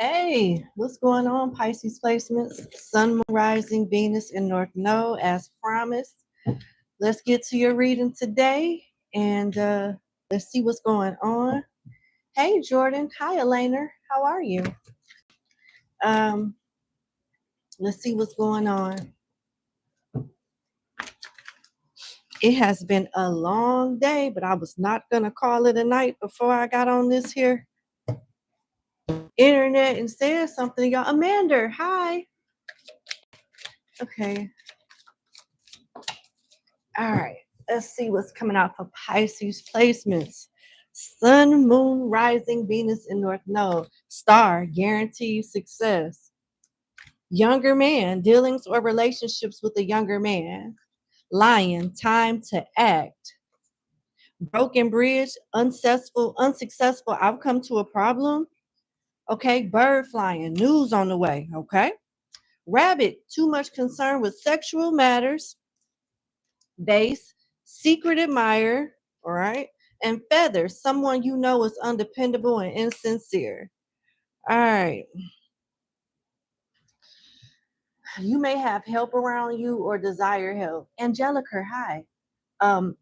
Hey, what's going on, Pisces placements? Sun, Moon, Rising, Venus in North Node, as promised. Let's get to your reading today and let's see what's going on. Hey, Jordan. Hi, Elena. How are you? Um, let's see what's going on. It has been a long day, but I was not going to call it a night before I got on this here internet and said something. Y'all, Amanda, hi. Okay. All right. Let's see what's coming out for Pisces placements. Sun, Moon, Rising, Venus in North Node. Star, guaranteed success. Younger man, dealings or relationships with a younger man. Lion, time to act. Broken bridge, unsuccessful outcome to a problem. Okay, bird flying, news on the way. Okay. Rabbit, too much concern with sexual matters. Base, secret admirer, all right, and feather, someone you know is undependable and insincere. All right. You may have help around you or desire help. Angelica, hi. Um,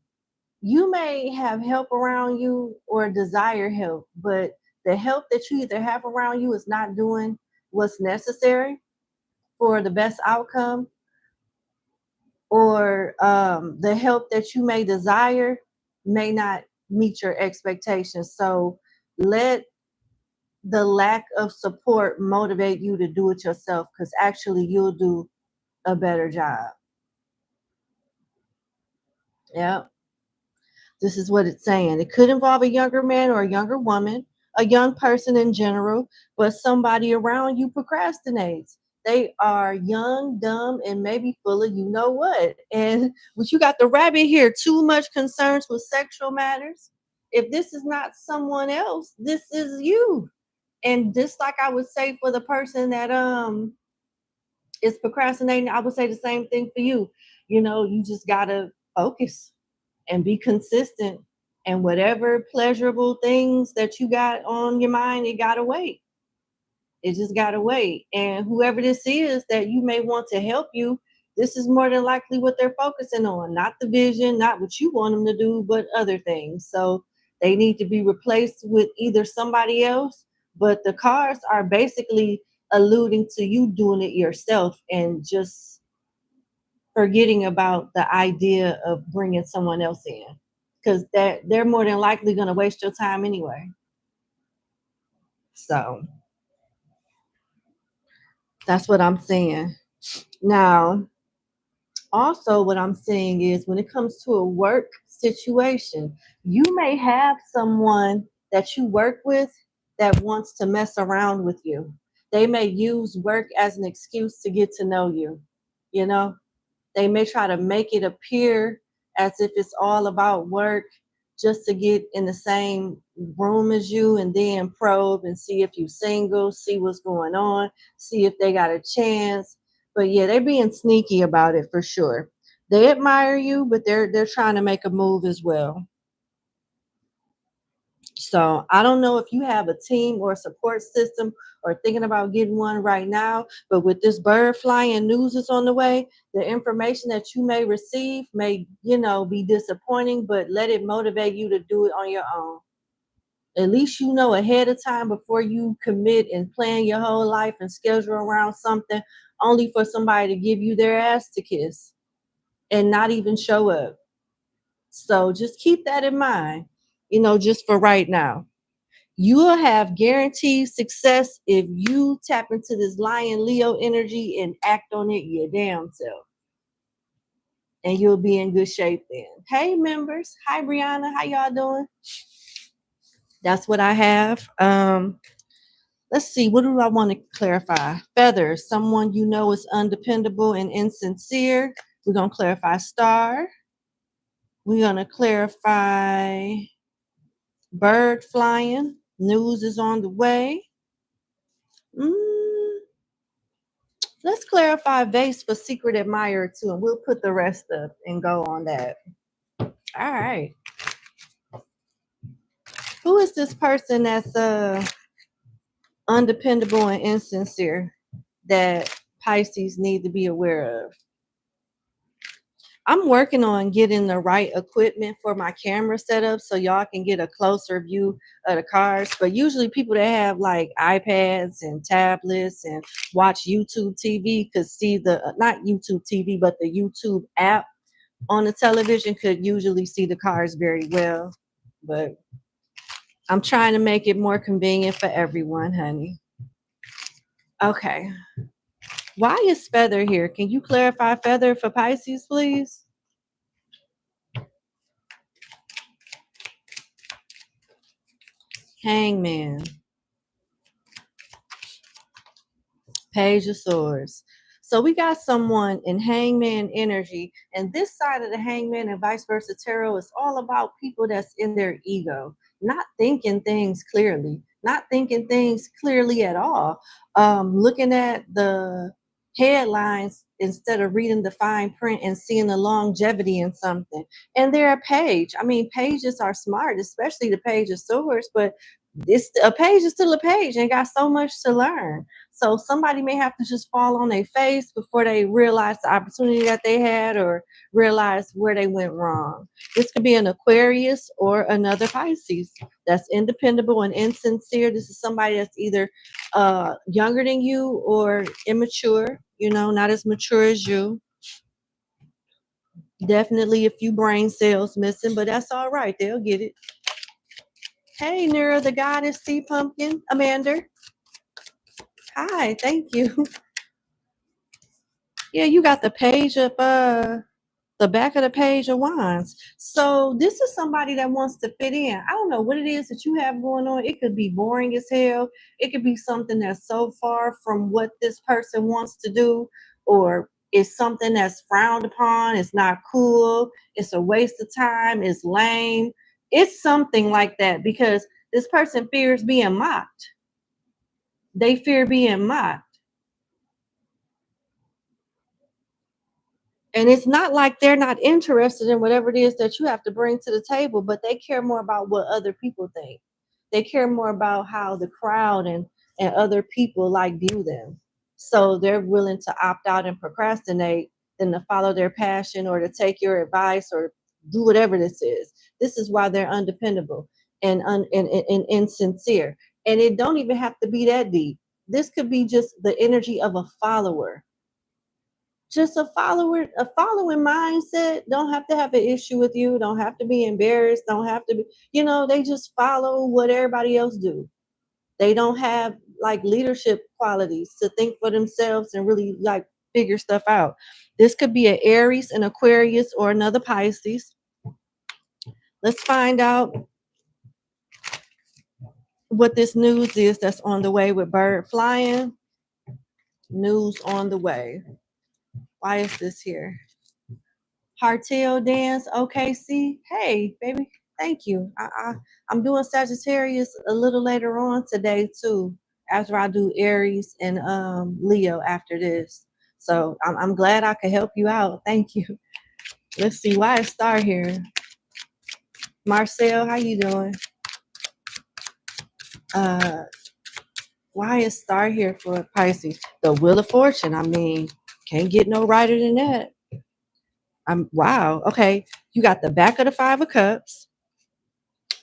you may have help around you or desire help, but the help that you either have around you is not doing what's necessary for the best outcome, or the help that you may desire may not meet your expectations. So let the lack of support motivate you to do it yourself, because actually you'll do a better job. Yeah. This is what it's saying. It could involve a younger man or a younger woman, a young person in general, but somebody around you procrastinates. They are young, dumb, and maybe full of you know what. And but you got the rabbit here, too much concerns with sexual matters. If this is not someone else, this is you. And just like I would say for the person that is procrastinating, I would say the same thing for you. You know, you just gotta focus and be consistent. And whatever pleasurable things that you got on your mind, it gotta wait. It just gotta wait. And whoever this is that you may want to help you, this is more than likely what they're focusing on. Not the vision, not what you want them to do, but other things. So they need to be replaced with either somebody else, but the cards are basically alluding to you doing it yourself and just forgetting about the idea of bringing someone else in, because they're more than likely going to waste your time anyway. So that's what I'm saying. Now, also what I'm saying is when it comes to a work situation, you may have someone that you work with that wants to mess around with you. They may use work as an excuse to get to know you. You know, they may try to make it appear as if it's all about work just to get in the same room as you and then probe and see if you're single, see what's going on, see if they got a chance. But yeah, they're being sneaky about it for sure. They admire you, but they're trying to make a move as well. So I don't know if you have a team or a support system or thinking about getting one right now, but with this bird flying news is on the way, the information that you may receive may, be disappointing, but let it motivate you to do it on your own. At least you know ahead of time before you commit and plan your whole life and schedule around something only for somebody to give you their ass to kiss and not even show up. So just keep that in mind, just for right now. You will have guaranteed success if you tap into this Lion Leo energy and act on it your damn self. And you'll be in good shape then. Hey, members. Hi, Brianna. How y'all doing? That's what I have. Let's see. What do I want to clarify? Feathers. Someone you know is undependable and insincere. We're going to clarify star. We're going to clarify bird flying. News is on the way. Let's clarify vase for secret admirer too, and we'll put the rest up and go on that. All right. Who is this person that's undependable and insincere that Pisces need to be aware of. I'm working on getting the right equipment for my camera setup so y'all can get a closer view of the cards. But usually people that have like iPads and tablets and watch YouTube TV could see the, not YouTube TV, but the YouTube app on the television could usually see the cards very well. But I'm trying to make it more convenient for everyone, honey. Okay. Why is feather here? Can you clarify feather for Pisces, please? Hangman. Page of Swords. So we got someone in Hangman energy, and this side of the Hangman and vice versa tarot is all about people that's in their ego, not thinking things clearly, not thinking things clearly at all. Looking at the headlines instead of reading the fine print and seeing the longevity in something. And they're a page. I mean, pages are smart, especially the Page of Swords, but it's a page is still a page and got so much to learn. So somebody may have to just fall on their face before they realize the opportunity that they had or realize where they went wrong. This could be an Aquarius or another Pisces that's independable and insincere. This is somebody that's either younger than you or immature, you know, not as mature as you. Definitely a few brain cells missing, but that's all right. They'll get it. Hey, Nira, the goddess, sea pumpkin, Amanda. Hi, thank you. Yeah, you got the page of the back of the Page of Wands. So this is somebody that wants to fit in. I don't know what it is that you have going on. It could be boring as hell. It could be something that's so far from what this person wants to do, or it's something that's frowned upon. It's not cool. It's a waste of time. It's lame. It's something like that because this person fears being mocked. They fear being mocked. And it's not like they're not interested in whatever it is that you have to bring to the table, but they care more about what other people think. They care more about how the crowd and other people like view them. So they're willing to opt out and procrastinate than to follow their passion or to take your advice or do whatever this is. This is why they're undependable and insincere. And it don't even have to be that deep. This could be just the energy of a follower, just a following mindset. Don't have to have an issue with you, don't have to be embarrassed, don't have to be, you know, they just follow what everybody else do. They don't have like leadership qualities to think for themselves and really like figure stuff out. This could be an Aries, an Aquarius, or another Pisces. Let's find out what this news is that's on the way with bird flying. News on the way. Why is this here? Heartail dance, OKC. Hey, baby, thank you. I'm doing Sagittarius a little later on today too. After I do Aries and Leo after this, so I'm glad I could help you out. Thank you. Let's see why is Star here. Marcel, how you doing? Why is Star here for Pisces? The Wheel of Fortune. I mean, can't get no righter than that. Wow. Okay, you got the back of the Five of Cups,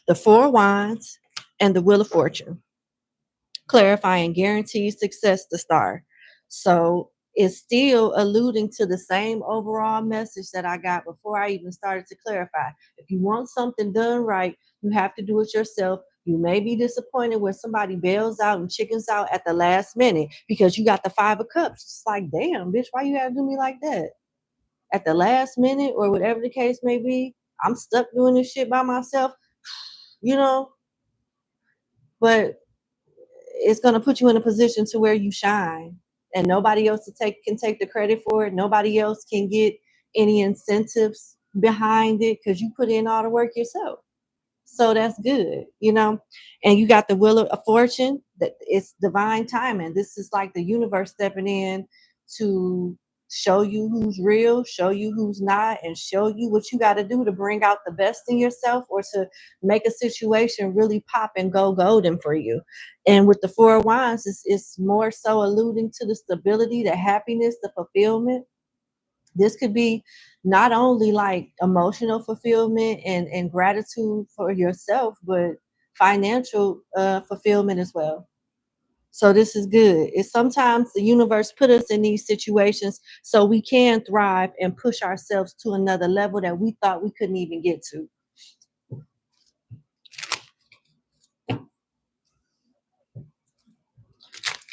the Four of Wands, and the Wheel of Fortune, clarifying guaranteed success, the Star. So it's still alluding to the same overall message that I got before I even started to clarify. If you want something done right, you have to do it yourself. You may be disappointed when somebody bails out and chickens out at the last minute because you got the Five of Cups. It's like, damn, bitch, why you gotta do me like that? At the last minute or whatever the case may be, I'm stuck doing this shit by myself, you know, but it's going to put you in a position to where you shine and nobody else can take the credit for it. Nobody else can get any incentives behind it because you put in all the work yourself. So that's good, you know. And you got the Wheel of Fortune, that it's divine timing. This is like the universe stepping in to show you who's real, show you who's not, and show you what you got to do to bring out the best in yourself or to make a situation really pop and go golden for you. And with the Four of Wands, it's more so alluding to the stability, the happiness, the fulfillment. This could be not only like emotional fulfillment and gratitude for yourself, but financial fulfillment as well. So this is good. It's sometimes the universe put us in these situations so we can thrive and push ourselves to another level that we thought we couldn't even get to.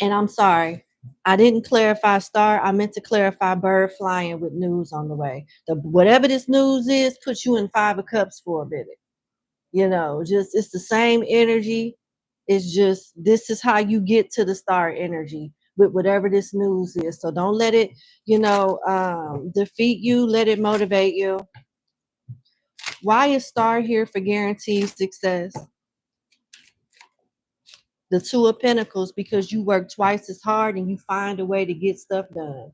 And I'm sorry, I didn't clarify star. I meant to clarify bird flying with news on the way. Whatever this news is, put you in Five of Cups for a minute. You know, just it's the same energy. It's just this is how you get to the star energy with whatever this news is. So don't let it, defeat you. Let it motivate you. Why is star here for guaranteed success? The Two of Pentacles, because you work twice as hard and you find a way to get stuff done.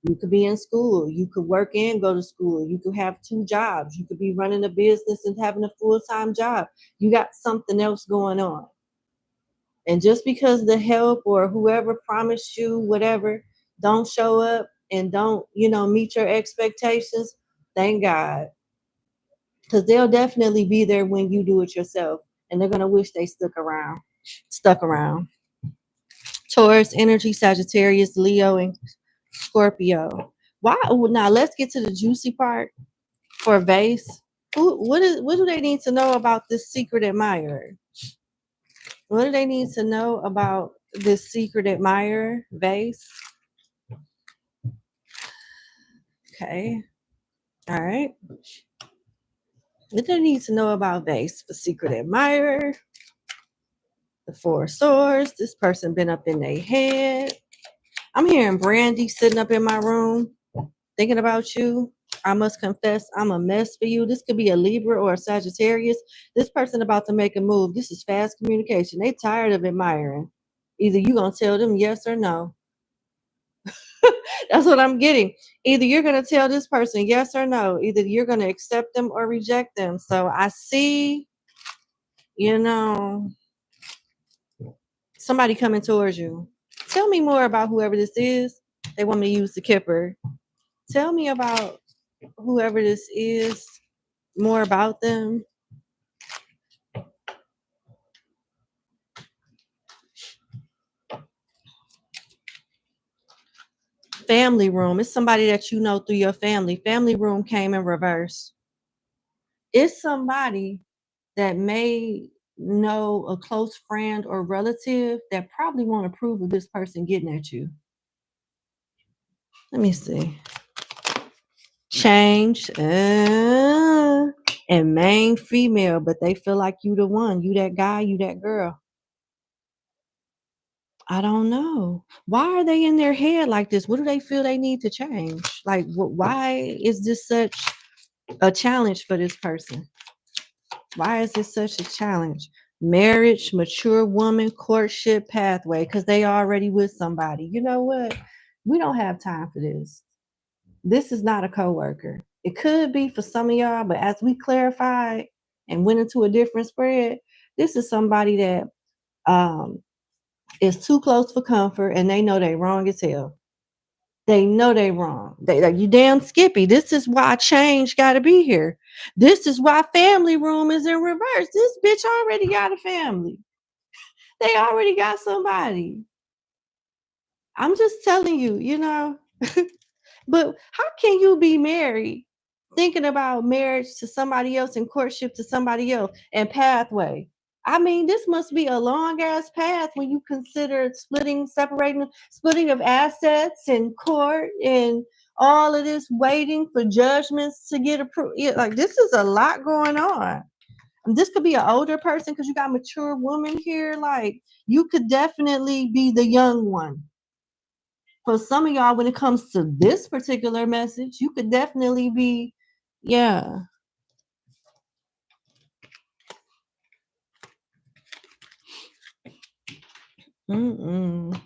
You could be in school, you could work and go to school, you could have two jobs, you could be running a business and having a full-time job. You got something else going on. And just because the help or whoever promised you whatever don't show up and don't, meet your expectations, thank God. Because they'll definitely be there when you do it yourself. And they're gonna wish they stuck around. Taurus energy, Sagittarius, Leo, and Scorpio. Why? Now let's get to the juicy part for Vase. What do they need to know about this secret admirer? What do they need to know about this secret admirer, Vase? Okay. All right. What do they need to know about Vase, the secret admirer? The Four of Swords. This person been up in their head. I'm hearing Brandy sitting up in my room thinking about you. I must confess, I'm a mess for you. This could be a Libra or a Sagittarius. This person about to make a move. This is fast communication. They tired of admiring. Either you gonna tell them yes or no. That's what I'm getting. Either you're gonna tell this person yes or no. Either you're gonna accept them or reject them. So I see, somebody coming towards you. Tell me more about whoever this is. They want me to use the Kipper. Tell me about whoever this is, more about them. Family room. It's somebody that you know through your family. Family room came in reverse. It's somebody that may know a close friend or relative that probably won't approve of this person getting at you. Let me see. Change. And main female, but they feel like you the one. You that guy, you that girl. I don't know. Why are they in their head like this? What do they feel they need to change? Like, why is this such a challenge for this person? Why is this such a challenge? Marriage, mature woman, courtship pathway, because they already with somebody. You know what? We don't have time for this. This is not a coworker. It could be for some of y'all, but as we clarified and went into a different spread, this is somebody that is too close for comfort and they know they wrong as hell. They know they wrong. They like, you damn Skippy. This is why change got to be here. This is why family room is in reverse. This bitch already got a family. They already got somebody. I'm just telling you, But how can you be married thinking about marriage to somebody else and courtship to somebody else and pathway? I mean, this must be a long ass path when you consider splitting of assets in court and all of this waiting for judgments to get approved. Yeah, like this is a lot going on. And this could be an older person because you got mature woman here. Like you could definitely be the young one. For some of y'all, when it comes to this particular message, you could definitely be, yeah. Mm-mm.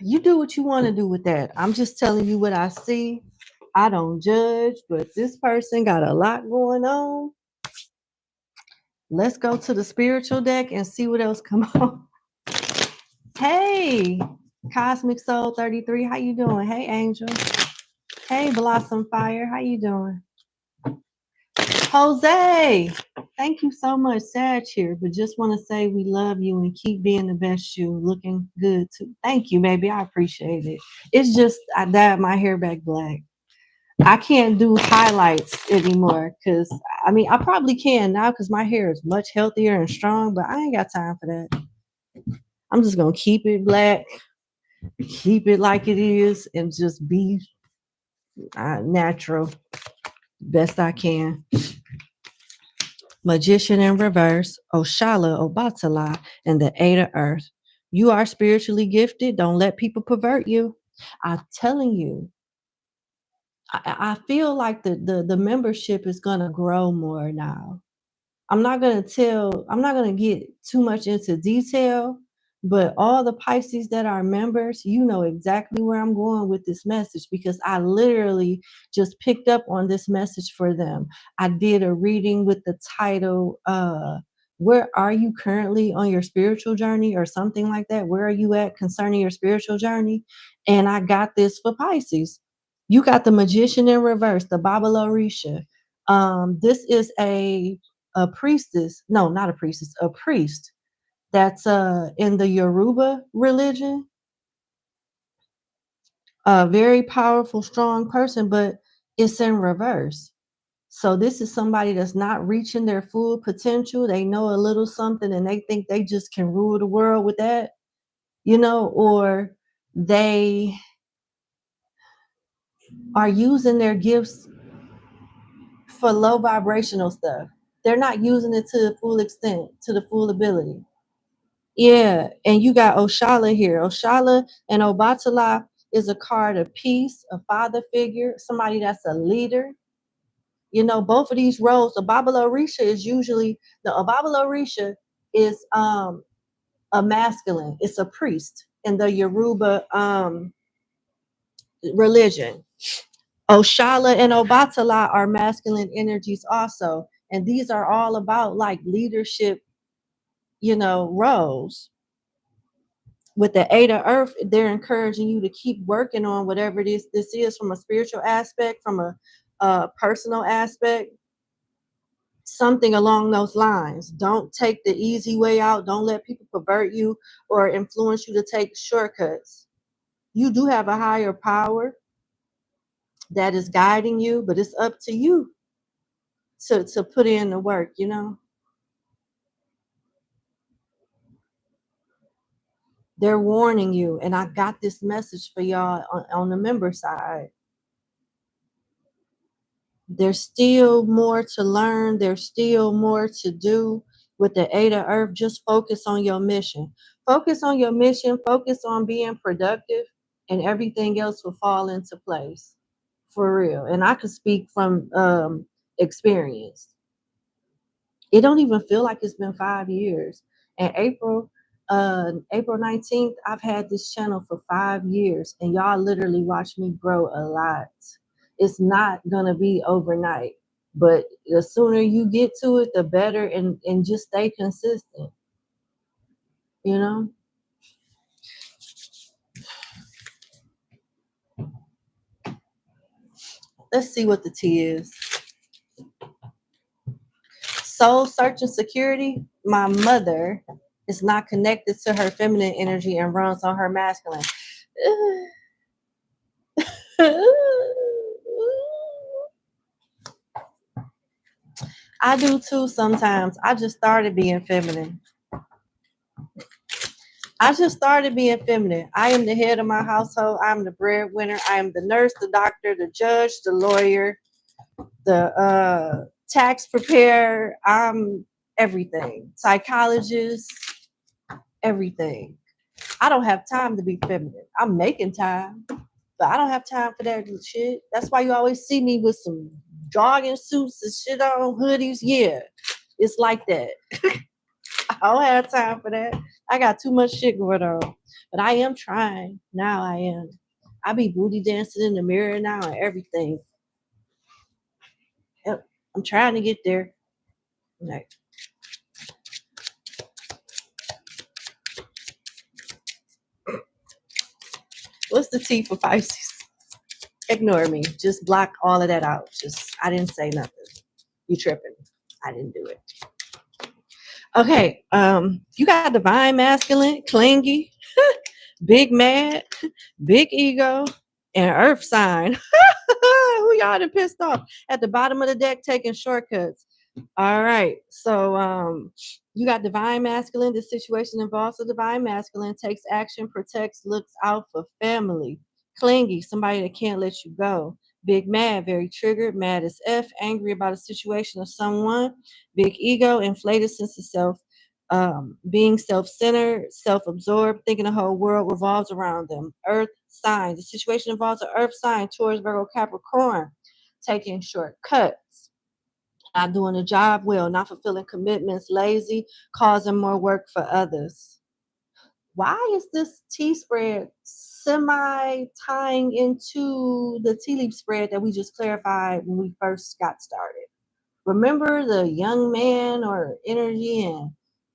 You do what you want to do with that. I'm just telling you what I see. I don't judge, but this person got a lot going on. Let's go to the spiritual deck and see what else come on. Hey, Cosmic Soul 33, how you doing? Hey, Angel. Hey, Blossom Fire, how you doing? Jose, thank you so much. Sag here, but just want to say we love you and keep being the best you. Looking good too. Thank you, baby. I appreciate it. It's just I dyed my hair back black. I can't do highlights anymore because I mean I probably can now because my hair is much healthier and strong, but I ain't got time for that. I'm just gonna keep it black, keep it like it is, and just be natural best I can. Magician in reverse, Oshala Obatala, and the Eight of Earth. You are spiritually gifted. Don't let people pervert you. I'm telling you, I feel like the membership is gonna grow more now. I'm not gonna get too much into detail, but all the Pisces that are members, you know exactly where I'm going with this message because I literally just picked up on this message for them. I did a reading with the title, Where Are You Currently on Your Spiritual Journey or something like that? Where are you at concerning your spiritual journey? And I got this for Pisces. You got the Magician in reverse, the Babalo Risha. This is a priestess, no, not a priestess, a priest that's in the Yoruba religion, a very powerful, strong person, but it's in reverse. So this is somebody that's not reaching their full potential. They know a little something and they think they just can rule the world with that, you know, or they are using their gifts for low vibrational stuff. They're not using it to the full extent, to the full ability. Yeah, and you got Oshala here. Oshala and Obatala is a card of peace, a father figure, somebody that's a leader. You know, both of these roles, the Babalo Risha is usually the Babalo Risha is a masculine. It's a priest in the Yoruba religion. Oshala and Obatala are masculine energies also, and these are all about like leadership, you know, roles. With the Eight of Earth, they're encouraging you to keep working on whatever this is from a spiritual aspect, from a personal aspect, something along those lines. Don't take the easy way out. Don't let people pervert you or influence you to take shortcuts. You do have a higher power that is guiding you, but it's up to you to put in the work, you know. They're warning you, and I got this message for y'all on the member side. There's still more to learn. There's still more to do with the Eight of Earth. Just focus on your mission. Focus on your mission. Focus on being productive, and everything else will fall into place for real. And I could speak from experience. It don't even feel like it's been 5 years. And April 19th, I've had this channel for 5 years, and y'all literally watch me grow a lot. It's not gonna be overnight, but the sooner you get to it, the better, and just stay consistent. You know. Let's see what the T is. Soul searching security. My mother is not connected to her feminine energy and runs on her masculine. I do too sometimes. I just started being feminine. I am the head of my household. I'm the breadwinner. I am the nurse, the doctor, the judge, the lawyer, the tax preparer. I'm everything. Psychologist, everything. I don't have time to be feminine. I'm making time, but I don't have time for that shit. That's why you always see me with some jogging suits and shit on, hoodies. Yeah, it's like that. I don't have time for that. I got too much shit going on. But I am trying. Now I am. I be booty dancing in the mirror now and everything. Yep. I'm trying to get there. Like, what's the T for Pisces? Ignore me. Just block all of that out. Just I didn't say nothing. You tripping. I didn't do it. Okay. You got divine masculine, clingy, big mad, big ego, and earth sign. Who y'all done pissed off? At the bottom of the deck taking shortcuts. All right. So you got divine masculine. This situation involves a divine masculine, takes action, protects, looks out for family. Clingy, somebody that can't let you go. Big mad, very triggered, mad as F, angry about a situation or someone. Big ego, inflated sense of self, being self-centered, self-absorbed, thinking the whole world revolves around them. Earth sign. The situation involves an earth sign, Taurus, Virgo, Capricorn, taking shortcuts, not doing the job well, not fulfilling commitments, lazy, causing more work for others. Why is this T spread semi tying into the tea leaf spread that we just clarified when we first got started? Remember the young man or energy and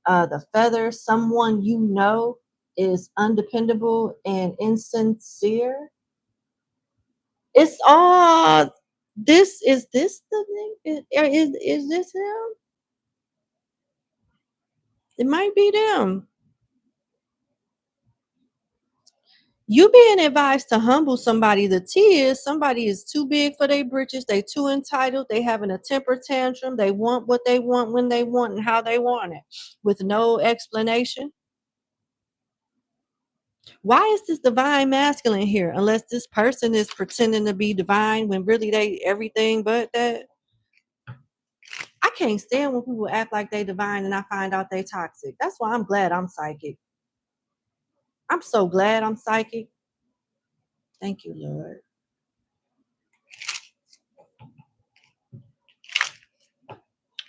the feather, someone you know is undependable and insincere? It's all this. Is this the thing? Is this him? It might be them. You being advised to humble somebody. The T is somebody is too big for their britches. They too entitled. They having a temper tantrum. They want what they want when they want and how they want it with no explanation. Why is this divine masculine here? Unless this person is pretending to be divine when really they everything but that. I can't stand when people act like they divine and I find out they toxic. That's why I'm glad I'm psychic. I'm so glad I'm psychic. Thank you, Lord.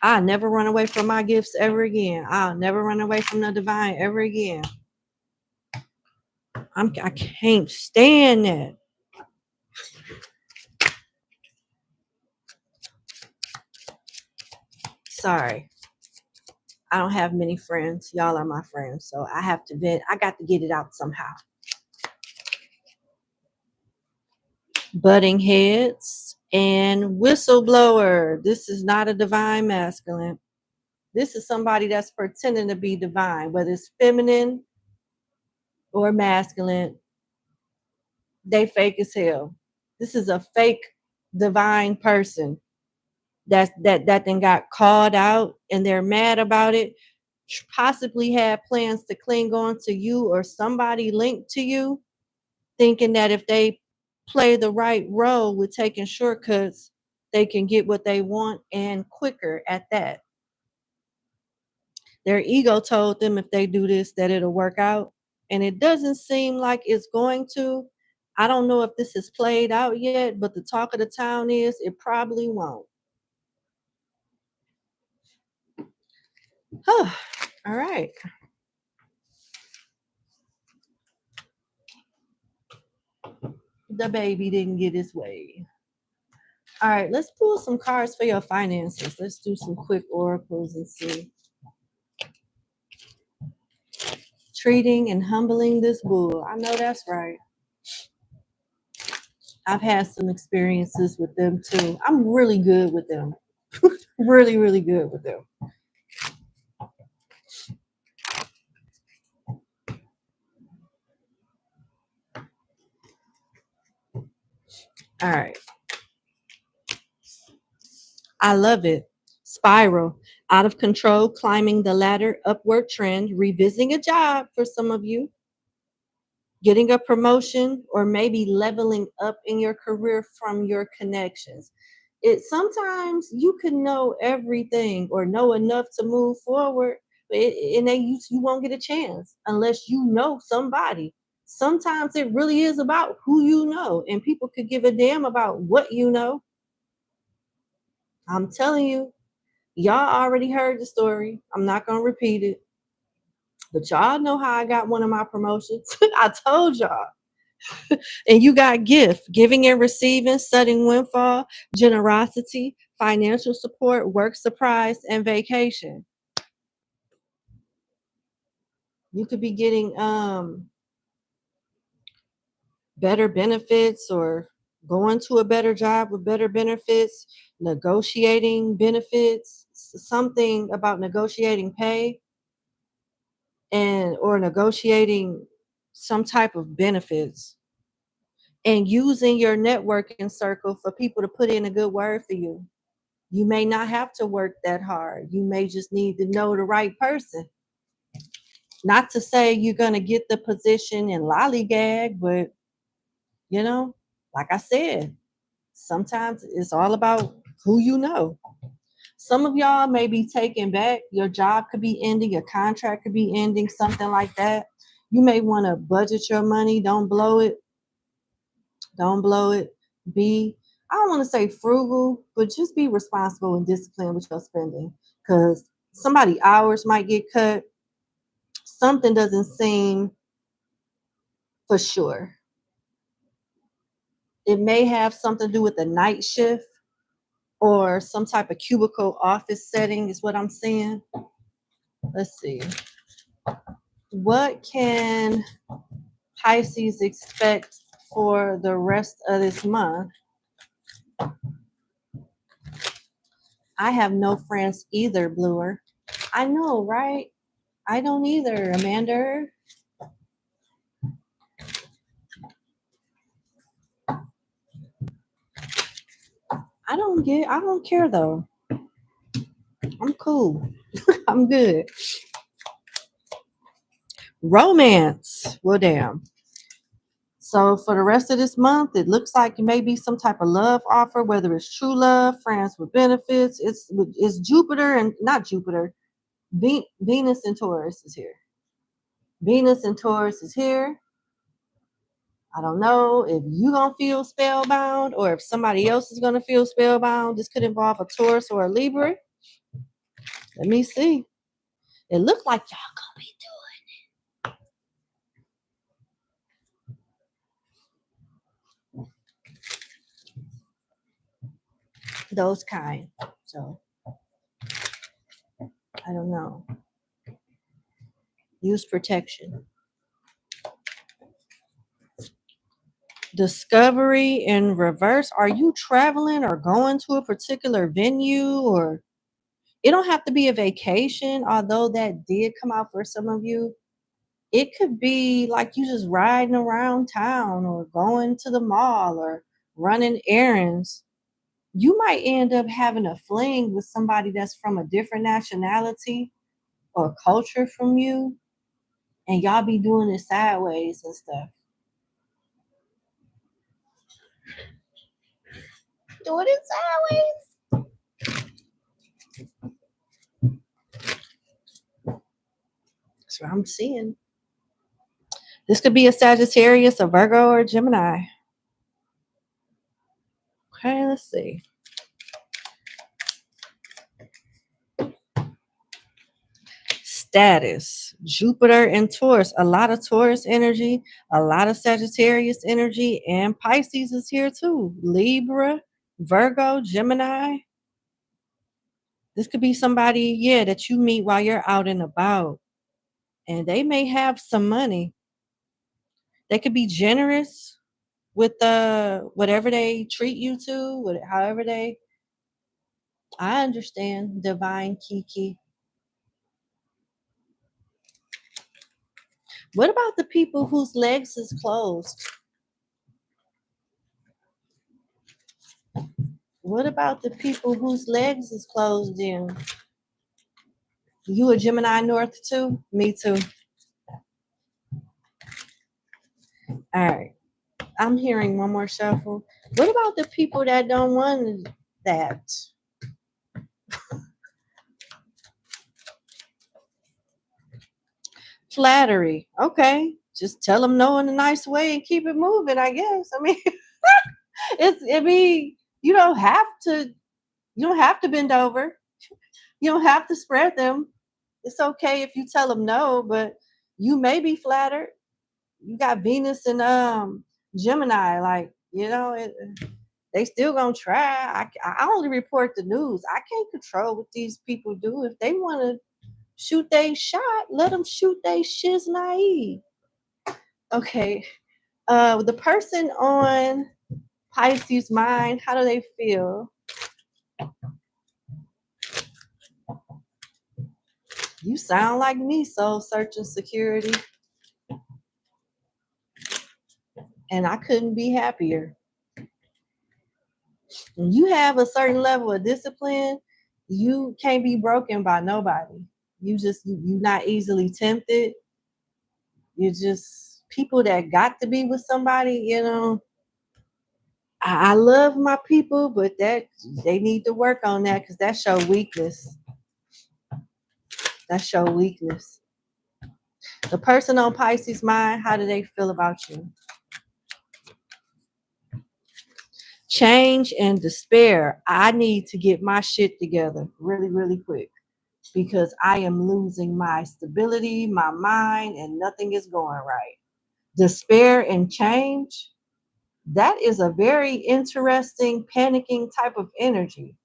I'll never run away from my gifts ever again. I'll never run away from the divine ever again. I can't stand that. Sorry. I don't have many friends. Y'all are my friends. So I have to vent. I got to get it out somehow. Butting heads and whistleblower. This is not a divine masculine. This is somebody that's pretending to be divine, whether it's feminine or masculine. They fake as hell. This is a fake divine person that then got called out and they're mad about it. Possibly had plans to cling on to you or somebody linked to you, thinking that if they play the right role with taking shortcuts, they can get what they want and quicker at that. Their ego told them if they do this, that it'll work out. And it doesn't seem like it's going to. I don't know if this is played out yet, but the talk of the town is it probably won't. All right. The baby didn't get his way. All right, let's pull some cards for your finances. Let's do some quick oracles and see. Treating and humbling this bull. I know that's right. I've had some experiences with them too. I'm really good with them. Really, really good with them. All right. I love it. Spiral. Out of control, climbing the ladder, upward trend, revisiting a job for some of you, getting a promotion, or maybe leveling up in your career from your connections. It sometimes you can know everything or know enough to move forward, but you won't get a chance unless you know somebody. Sometimes it really is about who you know, and people could give a damn about what you know. I'm telling you, y'all already heard the story. I'm not gonna repeat it. But y'all know how I got one of my promotions. I told y'all. And you got gift, giving and receiving, sudden windfall, generosity, financial support, work surprise, and vacation. You could be getting better benefits or going to a better job with better benefits, negotiating benefits, something about negotiating pay and or negotiating some type of benefits and using your networking circle for people to put in a good word for you. You may not have to work that hard. You may just need to know the right person. Not to say you're going to get the position and lollygag, but you know, like I said, sometimes it's all about who you know. Some of y'all may be taken back. Your job could be ending, your contract could be ending, something like that. You may want to budget your money. Don't blow it. Don't blow it. Be, I don't want to say frugal, but just be responsible and disciplined with your spending. Because somebody hours might get cut. Something doesn't seem for sure. It may have something to do with the night shift or some type of cubicle office setting is what I'm seeing. Let's see. What can Pisces expect for the rest of this month? I have no friends either, Bluer. I know, right? I don't either, Amanda. I don't care though. I'm cool. I'm good. Romance. Well, damn. So for the rest of this month, it looks like it may be some type of love offer, whether it's true love, friends with benefits. It's Jupiter and not Jupiter. Venus and Taurus is here. Venus and Taurus is here. I don't know if you gonna feel spellbound or if somebody else is gonna feel spellbound. This could involve a Taurus or a Libra. Let me see. It looked like y'all gonna be doing those kind. So I don't know. Use protection. Discovery in reverse. Are you traveling or going to a particular venue? Or it don't have to be a vacation, although that did come out for some of you. It could be like you just riding around town or going to the mall or running errands. You might end up having a fling with somebody that's from a different nationality or culture from you, and y'all be doing it sideways and stuff. Doing it sideways. That's what I'm seeing. This could be a Sagittarius, a Virgo, or a Gemini. Okay, let's see. Status. Jupiter and Taurus. A lot of Taurus energy, a lot of Sagittarius energy, and Pisces is here too. Libra, Virgo, Gemini. This could be somebody, yeah, that you meet while you're out and about. And they may have some money. They could be generous with whatever they treat you to, however they. I understand, divine Kiki. What about the people whose legs is closed? What about the people whose legs is closed in? You a Gemini North too? Me too. All right. I'm hearing one more shuffle. What about the people that don't want that? Flattery. Okay. Just tell them no in a nice way and keep it moving, I guess. I mean, you don't have to bend over. You don't have to spread them. It's okay if you tell them no, but you may be flattered. You got Venus and Gemini, like, they still gonna try. I only report the news. I can't control what these people do. If they want to shoot they shot, let them shoot they shiz naive. Okay. The person on Pisces mind, how do they feel? You sound like me, soul searching security. And I couldn't be happier. When you have a certain level of discipline, you can't be broken by nobody. You're not easily tempted. You're just people that got to be with somebody. I love my people, but that they need to work on that because that show weakness. That show weakness. The person on Pisces mind, how do they feel about you? Change and despair. I need to get my shit together really, really quick because I am losing my stability, my mind, and nothing is going right. Despair and change, that is a very interesting, panicking type of energy.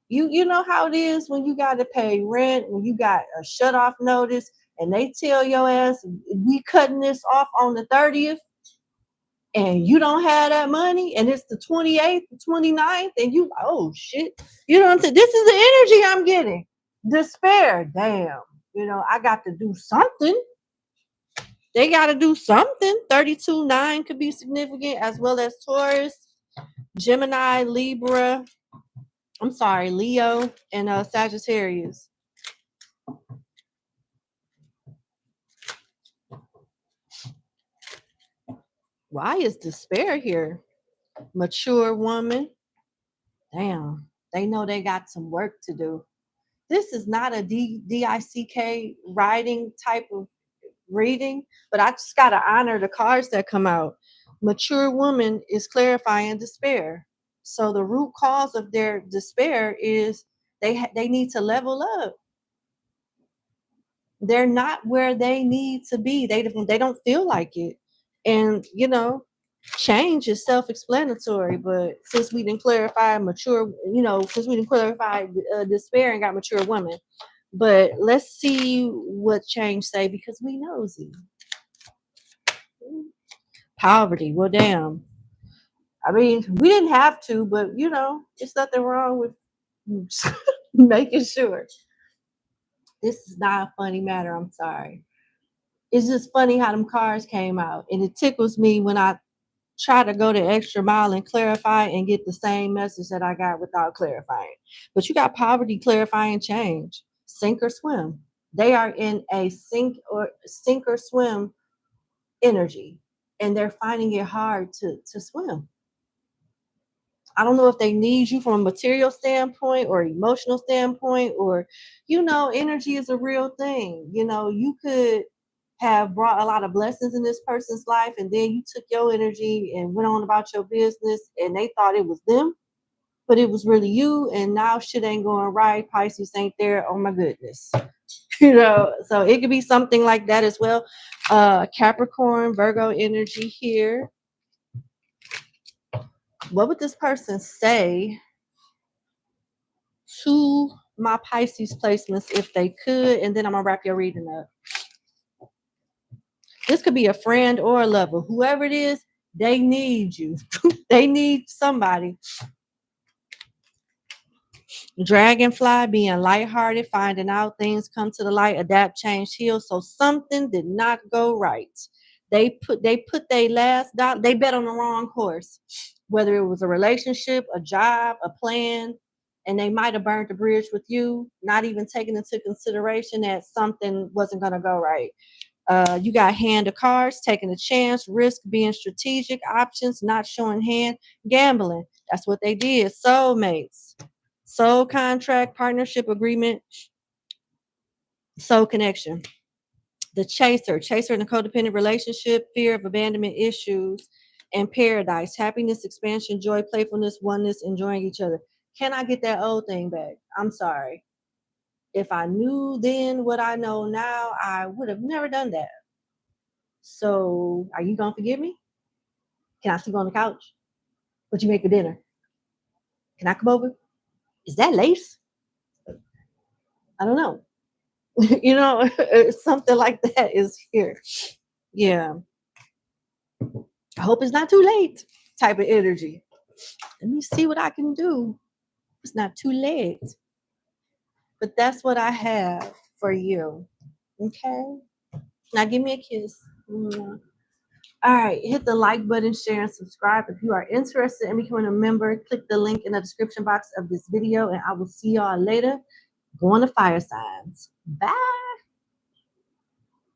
You know how it is when you got to pay rent, when you got a shut off notice, and they tell your ass, we cutting this off on the 30th, and you don't have that money, and it's the 28th, the 29th, and you, oh shit. You know what I'm saying? This is the energy I'm getting. Despair. Damn. I got to do something. They got to do something. 32-9 could be significant, as well as Taurus, Gemini, Libra. I'm sorry, Leo, and Sagittarius. Why is despair here? Mature woman. Damn. They know they got some work to do. This is not a DICK writing type of reading, but I just got to honor the cards that come out. Mature woman is clarifying despair. So the root cause of their despair is they need to level up. They're not where they need to be. They don't feel like it. And change is self-explanatory, but since we didn't clarify despair and got mature woman. But let's see what change say because we nosy. Poverty. Well, damn. I mean, we didn't have to, but it's nothing wrong with making sure. This is not a funny matter. I'm sorry. It's just funny how them cards came out, and it tickles me when I try to go the extra mile and clarify and get the same message that I got without clarifying. But you got poverty, clarifying, change, sink or swim. They are in a sink or swim energy, and they're finding it hard to swim. I don't know if they need you from a material standpoint or emotional standpoint, or energy is a real thing. You could have brought a lot of blessings in this person's life, and then you took your energy and went on about your business, and they thought it was them, but it was really you, and now shit ain't going right. Pisces ain't there. Oh my goodness. So it could be something like that as well. Capricorn, Virgo energy here. What would this person say to my Pisces placements if they could? And then I'm gonna wrap your reading up. This could be a friend or a lover. Whoever it is, they need you. They need somebody. Dragonfly, being lighthearted, finding out things come to the light, adapt, change, heal. So something did not go right. They put their last dollar. They bet on the wrong horse, whether it was a relationship, a job, a plan, and they might have burned the bridge with you, not even taking into consideration that something wasn't going to go right. You got hand of cards, taking a chance, risk, being strategic, options, not showing hand, gambling. That's what they did. Soulmates, soul contract, partnership agreement, soul connection. The chaser in a codependent relationship, fear of abandonment issues, and paradise, happiness, expansion, joy, playfulness, oneness, enjoying each other. Can I get that old thing back? I'm sorry. If I knew then what I know now, I would have never done that. So are you gonna forgive me? Can I sleep on the couch? What you make for dinner? Can I come over? Is that lace? I don't know. You know, something like that is here. Yeah. I hope it's not too late type of energy. Let me see what I can do. It's not too late. But that's what I have for you. Okay? Now give me a kiss. Mwah. All right, hit the like button, share, and subscribe. If you are interested in becoming a member, click the link in the description box of this video, and I will see y'all later. Going to fire signs. Bye.